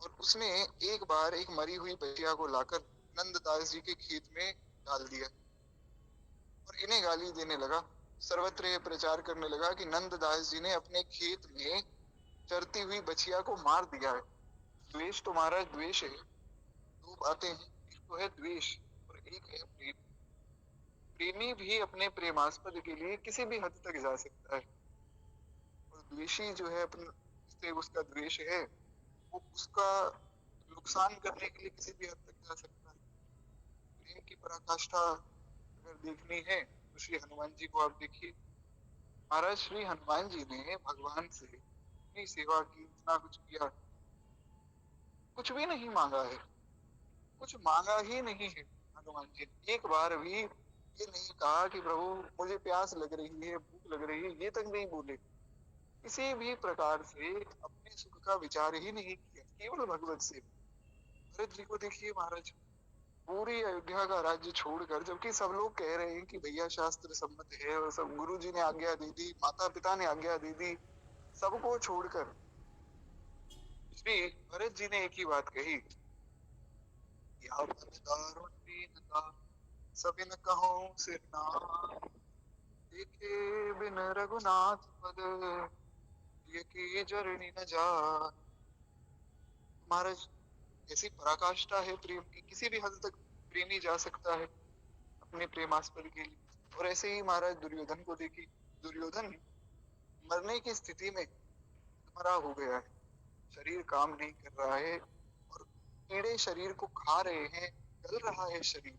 और उसने एक बार एक मरी हुई बछिया को लाकर नंददास जी के खेत में डाल दिया और इन्हें गाली देने लगा। सर्वत्र ये प्रचार करने लगा कि नंददास जी ने अपने खेत में चरती हुई बछिया को मार दिया है। द्वेष तो महाराज द्वेष है, दो बातें हैं, एक तो है द्वेष और एक है प्रेम। प्रेमी भी अपने प्रेमास्पद के लिए किसी भी हद तक जा सकता है और द्वेषी जो है अपने से उसका द्वेष है वो उसका नुकसान करने के लिए किसी भी हद तक जा सकता है। प्रेम की पराकाष्ठा अगर देखनी है तो श्री हनुमान जी को आप देखिए। महाराज श्री हनुमान जी ने भगवान से इतनी सेवा की, इतना कुछ किया, कुछ भी नहीं मांगा है, कुछ मांगा ही नहीं है। हनुमान जी ने एक बार भी ये नहीं कहा कि प्रभु मुझे प्यास लग रही है, भूख लग रही है, ये तक नहीं बोले। किसी भी प्रकार से अपने सुख का विचार ही नहीं किया, केवल भगवत से। भरत जी को देखिए महाराज, पूरी अयोध्या का राज्य छोड़कर, जबकि सब लोग कह रहे हैं कि भैया शास्त्र सम्मत है और सब गुरु जी ने आज्ञा दे दी, माता पिता ने आज्ञा दे दी, सबको छोड़कर श्री भरत जी ने एक ही बात कही, या मन दारुण दीनता सबिन कहूं सिर नाम, देखे बिन रघुनाथ पद ये की जरनी न जा। महाराज ऐसी पराकाष्ठा है प्रेम की, किसी भी हद तक प्रेमी जा सकता है अपने प्रेमास्पद के लिए। और ऐसे ही महाराज दुर्योधन को देखिए, दुर्योधन मरने की स्थिति में मरा हो गया है, शरीर काम नहीं कर रहा है और कीड़े शरीर को खा रहे हैं, गल रहा है शरीर,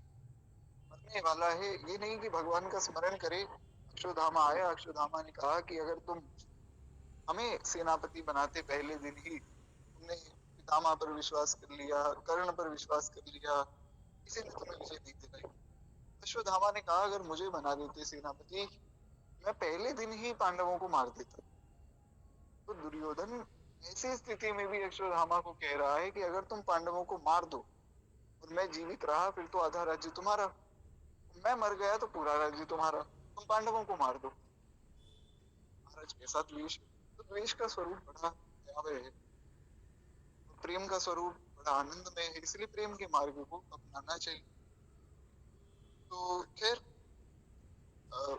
मरने वाला है। ये नहीं कि भगवान का स्मरण करे। अक्षोधामा आया, अक्षोधामा ने कहा कि अगर तुम हमें सेनापति बनाते पहले दिन ही, तुमने पितामह पर विश्वास कर लिया, कर्ण पर विश्वास कर लिया, किसी ने तुम्हें विजय नहीं दिलाई। अश्वत्थामा ने कहा अगर मुझे बना देते सेनापति, मैं पहले दिन ही पांडवों को मार देता। तो दुर्योधन ऐसी स्थिति में भी अश्वत्थामा को कह रहा है कि अगर तुम पांडवों को मार दो और मैं जीवित रहा फिर तो आधा राज्य तुम्हारा, मैं मर गया तो पूरा राज्य तुम्हारा, तुम पांडवों को मार दो। महाराज कैसा द्वेष! तो द्वेष का स्वरूप बड़ा भयावह है, प्रेम का स्वरूप बड़ा आनंदमय है, इसलिए प्रेम के मार्ग को अपनाना चाहिए। तो खैर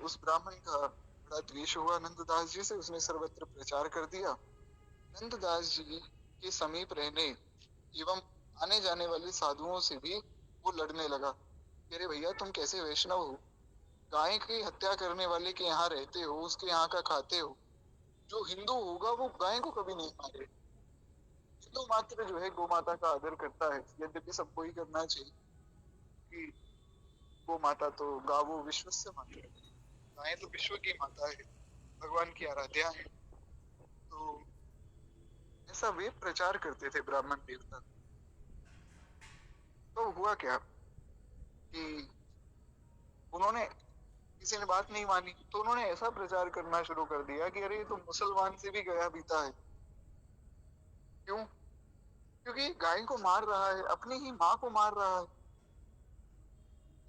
उस ब्राह्मण का बड़ा द्वेष हुआ नंददास जी से, उसने सर्वत्र प्रचार कर दिया। नंददास जी के समीप रहने एवं आने जाने वाले साधुओं से भी वो लड़ने लगा। अरे भैया तुम कैसे वैष्णव हो, गाय की हत्या करने वाले के यहाँ रहते हो, उसके यहाँ का खाते हो। जो हिंदू होगा वो गाय को कभी नहीं मारे। हिंदू मात्र जो है गौ माता का आदर करता है, यद्यपि सबको ही करना चाहिए कि गौ माता तो गावो विश्वस्य माता है, गाय तो विश्व की माता है, भगवान की आराध्या है। तो ऐसा वे प्रचार करते थे ब्राह्मण देवता। तो हुआ क्या कि उन्होंने किसी ने बात नहीं मानी तो उन्होंने ऐसा प्रचार करना शुरू कर दिया कि अरे ये तो मुसलमान से भी गया बीता है। क्यों? क्योंकि गाय को मार रहा है, अपनी ही माँ को मार रहा है।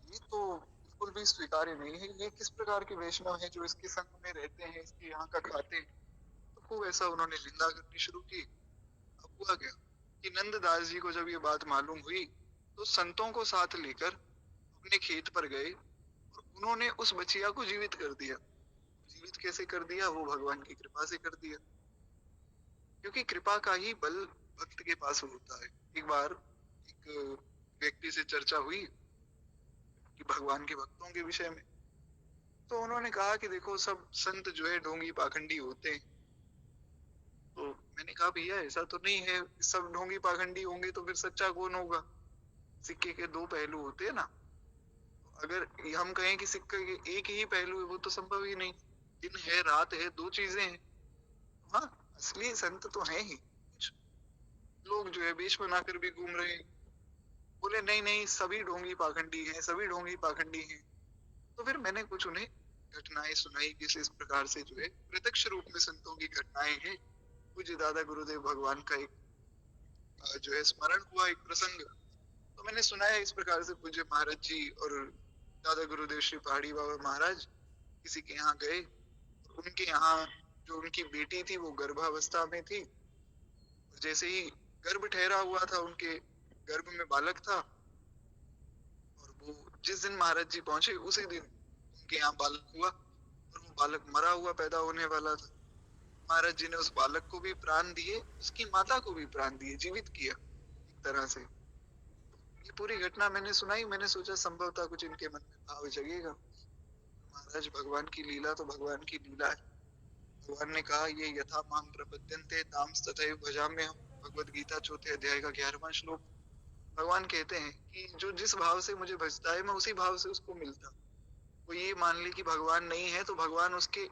ये तो बिल्कुल भी स्वीकार्य नहीं है। ये किस प्रकार के वैष्णव हैं जो इसके संग में रहते हैं, इसके यहाँ का खाते हैं। तो खूब ऐसा उन्होंने निंदा करनी शुरू की। अब हुआ क्या कि नंददास जी को जब ये बात मालूम हुई तो संतों को साथ लेकर अपने खेत पर गए और उन्होंने उस बछिया को जीवित कर दिया। जीवित कैसे कर दिया? वो भगवान की कृपा से कर दिया, क्योंकि कृपा का ही बल भक्त के पास होता है। एक बार एक व्यक्ति से चर्चा हुई कि भगवान के भक्तों के विषय में, तो उन्होंने कहा कि देखो सब संत जो है ढोंगी पाखंडी होते हैं। तो मैंने कहा भैया ऐसा तो नहीं है, सब ढोंगी पाखंडी होंगे तो फिर सच्चा कौन होगा? सिक्के के दो पहलू होते हैं ना। अगर हम कहें कि सिक्के के एक ही पहलू है, वो तो संभव ही नहीं। दिन है रात है, दो चीजें हैं। हाँ, असली संत तो है ही। कुछ लोग जो है बेश बनाकर भी घूम रहे हैं। बोले नहीं नहीं, सभी ढोंगी पाखंडी हैं, सभी ढोंगी पाखंडी हैं। तो फिर मैंने कुछ उन्हें घटनाएं सुनाई, किस इस प्रकार से जो है प्रत्यक्ष रूप में संतों की घटनाएं हैं। पूज्य दादा गुरुदेव भगवान का एक जो है स्मरण हुआ, एक प्रसंग। तो मैंने सुना है इस प्रकार से पूज्य महाराज जी और दादा गुरुदेव श्री पहाड़ी बाबा महाराज किसी के यहाँ गए। उनके यहाँ जो उनकी बेटी थी वो गर्भावस्था में थी। जैसे ही गर्भ ठहरा हुआ था, उनके गर्भ में बालक था, और वो जिस दिन महाराज जी पहुंचे उसी दिन उनके यहाँ बालक हुआ, और वो बालक मरा हुआ पैदा होने वाला था। महाराज जी ने उस बालक को भी प्राण दिए, उसकी माता को भी प्राण दिए, जीवित किया एक तरह से। ये पूरी घटना मैंने सुनाई। मैंने सोचा संभवतः कुछ इनके मन में भाव जगेगा। महाराज भगवान की लीला तो भगवान की लीला है। भगवान ने कहा ये यथा माम प्रपद्यन्ते ताम तथैव भजाम्यहम्। भगवद गीता चौथे अध्याय का 11वां श्लोक। भगवान कहते हैं कि जो जिस भाव से मुझे भजता है मैं उसी भाव से उसको मिलता। वो ये मान ले कि भगवान नहीं है तो भगवान उसके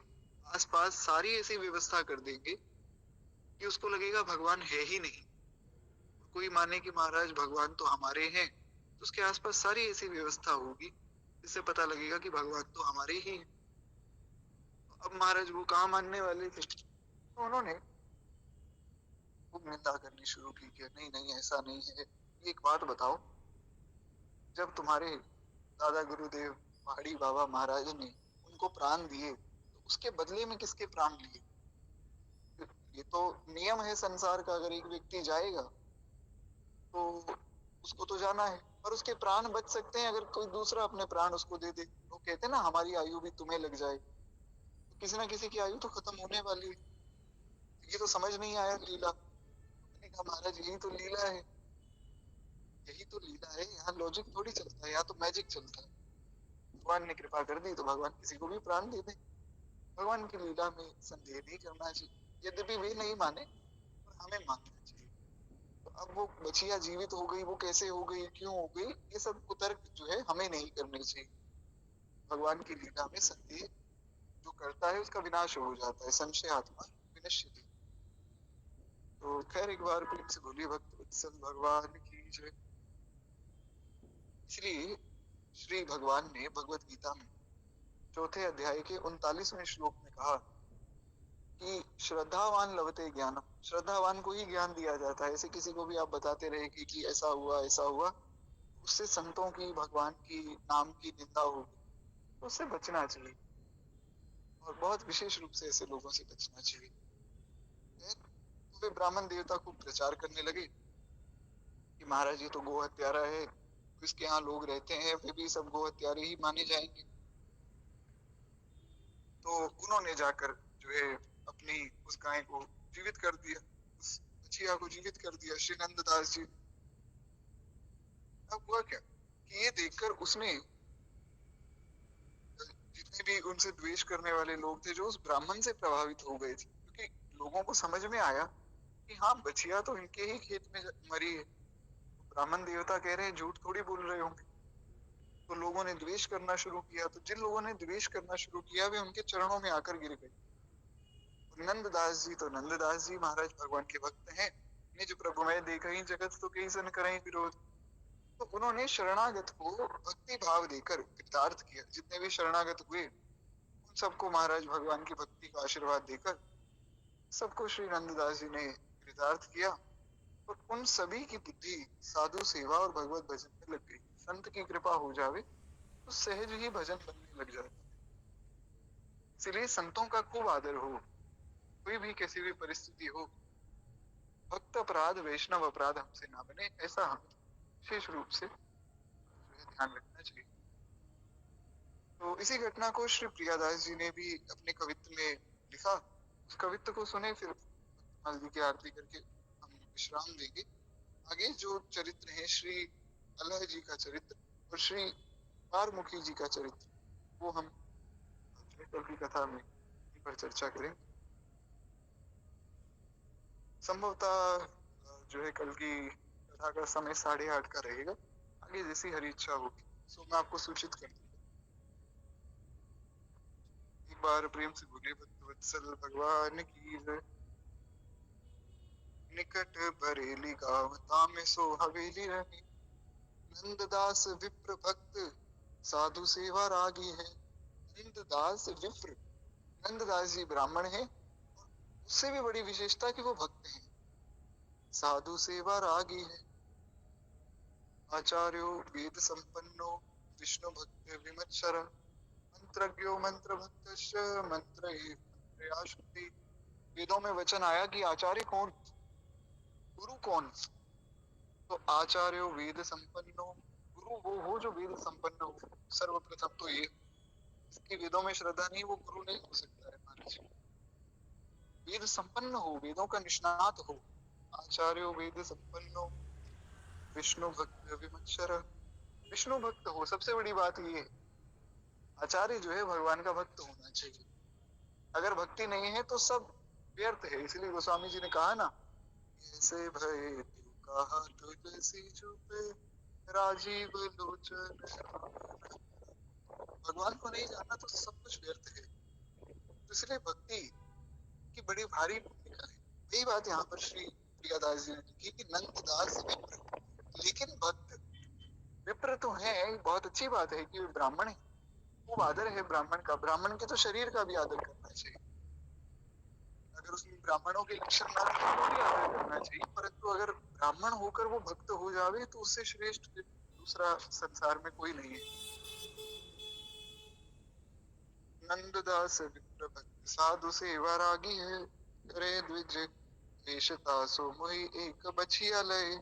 आसपास सारी ऐसी व्यवस्था कर देंगे कि उसको लगेगा भगवान है ही नहीं। कोई माने कि महाराज भगवान तो हमारे हैं, तो उसके आसपास सारी ऐसी व्यवस्था होगी जिससे पता लगेगा कि भगवान तो हमारे ही हैं। अब महाराज वो कहाँ मानने वाले थे, तो उन्होंने खूब निंदा करनी शुरू की कि नहीं नहीं ऐसा नहीं है। एक बात बताओ, जब तुम्हारे दादा गुरुदेव पहाड़ी बाबा महाराज ने उनको प्राण दिए तो उसके बदले में किसके प्राण लिए? ये तो नियम है संसार का। अगर एक व्यक्ति जाएगा तो उसको तो जाना है, पर उसके प्राण बच सकते हैं अगर कोई दूसरा अपने प्राण उसको दे दे। वो कहते हैं ना हमारी आयु भी तुम्हें लग जाए, तो किसी ना किसी की आयु तो खत्म होने वाली है। ये तो समझ नहीं आया लीला। मैंने कहा महाराज यही तो लीला है, यही तो लीला है। यहाँ लॉजिक थोड़ी चलता है, यहाँ तो मैजिक चलता है। भगवान ने कृपा कर दी तो भगवान किसी को भी प्राण दे दे। भगवान की लीला में संदेह नहीं करना चाहिए। यद्यपि वे नहीं माने पर हमें मानना चाहिए। तो अब वो बछिया जीवित हो गई, वो कैसे हो गई, क्यों हो गई, ये सब कुतर्क जो है हमें नहीं करने चाहिए। भगवान की लीला में संदेह जो करता है उसका विनाश हो जाता है। संशय आत्मा विनश्यति। तो खैर एक बार प्रेम से बोलिए भक्त वत्सल भगवान की जय। इसलिए श्री भगवान ने भगवत गीता में चौथे अध्याय के 39वें श्लोक में कहा कि श्रद्धावान लभते ज्ञानम। श्रद्धावान को ही ज्ञान दिया जाता है। ऐसे किसी को भी आप बताते रहे कि ऐसा हुआ ऐसा हुआ, उससे संतों की भगवान की नाम की निंदा होगी, तो उससे बचना चाहिए, और बहुत विशेष रूप से ऐसे लोगों से बचना चाहिए। तो वे ब्राह्मण देवता को प्रचार करने लगे कि महाराज ये तो गो हत्यारा है, इसके यहाँ लोग रहते हैं वे भी सब गो हत्यारे ही माने जाएंगे। तो उन्होंने जाकर जो है अपनी उस गाय को जीवित कर दिया, उस बछिया को जीवित कर दिया श्री नंददास जी। अब हुआ क्या कि ये देखकर उसमें जितने भी उनसे द्वेष करने वाले लोग थे जो उस ब्राह्मण से प्रभावित हो गए थे, क्योंकि लोगों को समझ में आया कि हाँ बछिया तो इनके ही खेत में मरी है, ब्राह्मण देवता कह रहे हैं, झूठ थोड़ी बोल रहे होंगे। तो लोगों ने द्वेष करना शुरू किया। तो जिन लोगों ने द्वेष करना शुरू किया वे उनके चरणों में आकर गिर गए। नंददास जी तो नंददास जी महाराज भगवान के भक्त हैं। निज प्रभु मैं देखा ही जगत तो कई सन करें विरोध। तो उन्होंने शरणागत को भक्ति भाव देकर कृतार्थ किया। जितने भी शरणागत हुए उन सबको महाराज भगवान की भक्ति का आशीर्वाद देकर सबको श्री नंददास जी ने कृतार्थ किया। और उन सभी की बुद्धि साधु सेवा और भगवत भजन में लग गई। संत की कृपा हो जावे तो सहज ही भजन बनने लग जाता है। इसलिए संतों का खूब आदर हो। कोई भी कैसी भी परिस्थिति हो, भक्त अपराध वैष्णव अपराध हमसे ना बने, ऐसा हमें विशेष रूप से ध्यान रखना चाहिए। तो इसी घटना को श्री प्रियादास जी ने भी अपने कवित्त में लिखा। उस कवित्त को सुने, फिर भक्तमाल जी की आरती करके हम विश्राम देंगे। आगे जो चरित्र है श्री अल्लाह जी का चरित्र और श्री पारमुखी जी का चरित्र, वो हम कल की कथा में इस पर चर्चा करें। संभवतः जो है कल की कथा का समय 8:30 का रहेगा। आगे जैसी हरी इच्छा होगी सो मैं आपको सूचित कर दूंगा। एक बार प्रेम से बोलिए भक्त वत्सल भगवान की जय। निकट बरेली गाँव तामे सो हवेली रही, नंददास विप्र भक्त साधु सेवा रागी है। नंददास विप्र, नंददास जी ब्राह्मण है, उससे भी बड़ी विशेषता कि वो भक्त हैं, साधु सेवा रागी है। आचार्यो वेद संपन्नो विष्णु भक्त विमत्सर, मंत्रज्ञो मंत्र भक्त मंत्र। वेदों में वचन आया कि आचार्य कौन, गुरु कौन। तो आचार्यो वेद संपन्नो, गुरु वो हो जो वेद संपन्न हो। सर्वप्रथम तो ये, इसकी वेदों में श्रद्धा नहीं, वो गुरु नहीं हो सकता है महाराज। वेद संपन्न हो, वेदों का निष्णात हो। आचार्यो वेद संपन्नो विष्णु भक्त विमत्सर, विष्णु भक्त हो। सबसे बड़ी बात ये, आचार्य जो है भगवान का भक्त होना चाहिए। अगर भक्ति नहीं है तो सब व्यर्थ है। इसलिए गोस्वामी जी ने कहा ना, ऐसे भय तू कहा तुलसी चुपे राजीव लोचन। भगवान को नहीं जानना तो सब कुछ व्यर्थ है। तो इसलिए भक्ति की बड़ी भारी भूमिका है। यही बात यहाँ पर श्री प्रियादास जी ने लिखी कि नंददास विप्र, लेकिन भक्त विप्र तो है, बहुत अच्छी बात है कि ब्राह्मण है, वो आदर है ब्राह्मण का। ब्राह्मण के तो शरीर का भी आदर करना चाहिए। अगर उसमें ब्राह्मणों के लक्षण ना रहे तो भी आदर करना चाहिए, परंतु अगर ब्राह्मण होकर वो भक्त हो जावे तो उससे श्रेष्ठ दूसरा संसार में कोई नहीं है। नंददास विप्र भक्त साधु सेवा रागी है, करे द्विज वेशतासो मोहि एक बछिया लय।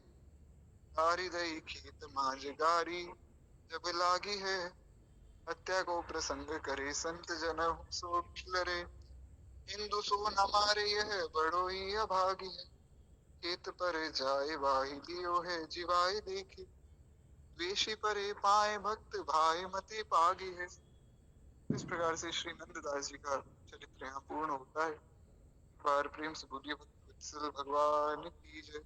गारी दई खेत माज गारी जब लागी है, हत्या को प्रसंग करे संत जन सो लरे। हिंदू सो न मारे यह बड़ो ही अभागी है, खेत पर जाए वाही लियो है जीवाए देखी। द्वेषी परे पाए भक्त भाई मति पागी है। इस प्रकार से श्री नंददास जी का चरित्र यहाँ पूर्ण होता है। एक बार प्रेम से बोलिए भक्त वत्सल भगवान की जय।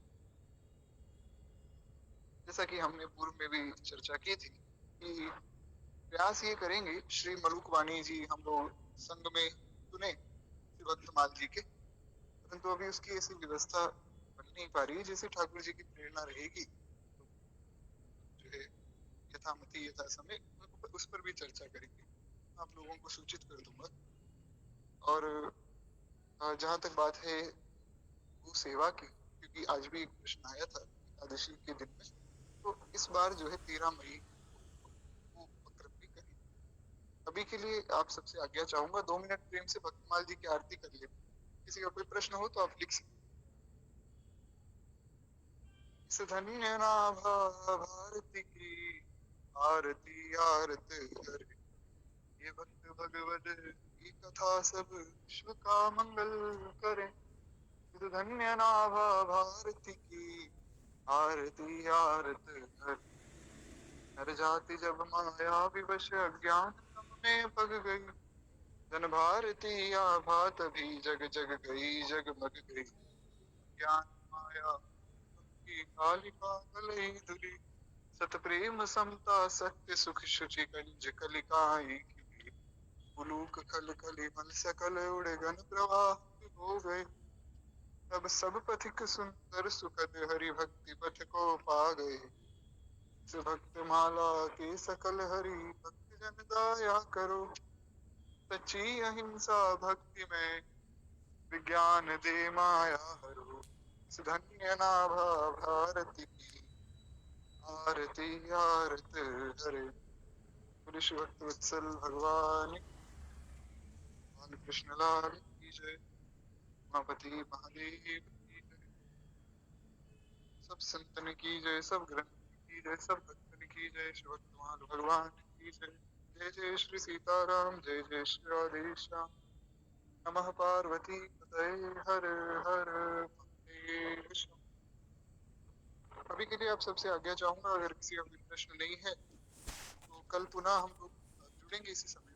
जैसा कि हमने पूर्व में भी चर्चा की थी कि प्रयास ये करेंगे श्री मलुक वाणी जी हम लोग संघ में सुने श्री भक्तमाल जी के, परंतु अभी उसकी ऐसी व्यवस्था बन नहीं पा रही है। जैसे ठाकुर जी की प्रेरणा रहेगी तो जो है यथामति यथा समय उस पर भी चर्चा करेंगे, आप लोगों को सूचित कर दूंगा। और जहां तक बात है वो सेवा की, क्योंकि आज भी एक प्रश्न आया था एकादशी के दिन में, तो इस बार जो है 13 मई को उपक्रम भी करें। अभी के लिए आप सबसे आज्ञा चाहूंगा, 2 मिनट प्रेम से भक्तमाल जी की आरती कर ले। किसी का कोई प्रश्न हो तो आप लिख सकते। इस धन्य नाभा भारती की आरती आरत हरे, ये भक्त भगवत की कथा सब विश्व का मंगल करे। इस धन्य नाभा भारती की आरती आरत हरे, नर जाति जब माया विवश अज्ञान तम में पग गई, जन भारती आभा भी जग जग गई जगमग गई। ज्ञान माया की कालिका गलई धुली, सत प्रेम समता सत्य सुख शुचि कंज कलिकाई की। उलूक खल कली मन सकल उड़ गन प्रवाह हो गए, तब सब पथिक सुंदर सुखद हरि भक्ति पथ को पा गए। से भक्त माला के सकल हरि भक्त जन दाया करो। सच्ची अहिंसा भक्ति में विज्ञान दे माया हरो। धन्य नाभा भारती की आरती आरत हरे। बोले श्री भक्त वत्सल भगवान बाल कृष्ण लाल की जय। उमापति महादेव की जय। सब संतन की जय, सब ग्रंथ की जय, सब भक्तन की जय। श्री भक्तमाल भगवान की जय। जय जय श्री सीताराम, जय जय श्री राधेश्याम। नमः पार्वती पतये हर हर महादेव। अभी के लिए आप सबसे आज्ञा चाहूंगा, अगर किसी का कोई प्रश्न नहीं है तो कल पुनः हम लोग जुड़ेंगे इसी समय।